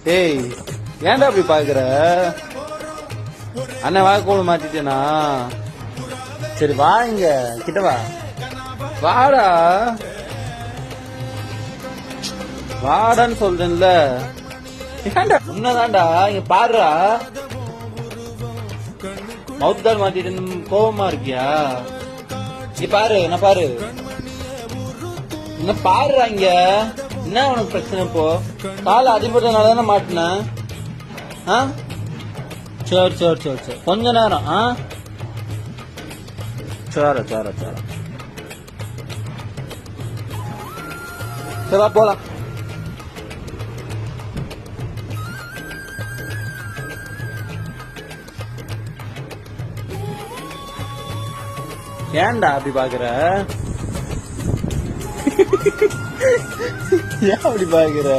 ஏய் ஏன்டா அப்படி பாக்குற? அண்ணன் வாக்குல மாத்திட்டேனா? சரி வா, இங்க கிட்ட வா, வாடா வாடான்னு சொல்றேன்ல. ஏன்டா உன்னதான்டா, இங்க பாருடா. மவுத் கால் மாத்திட்டு கோபமா இருக்கியா? இங்க பாரு, என்ன பாரு, என்ன பாருடா இங்க. என்ன உனக்கு பிரச்சனை இப்போ? கால அடிபட்டனால தானே மாட்டின. சரி சரி சரி சரி, கொஞ்ச நேரம். சரி சரி சரி, சரி போலாம். ஏன்டா அப்படி பாக்குற? ஏன் அப்படி பாக்குற?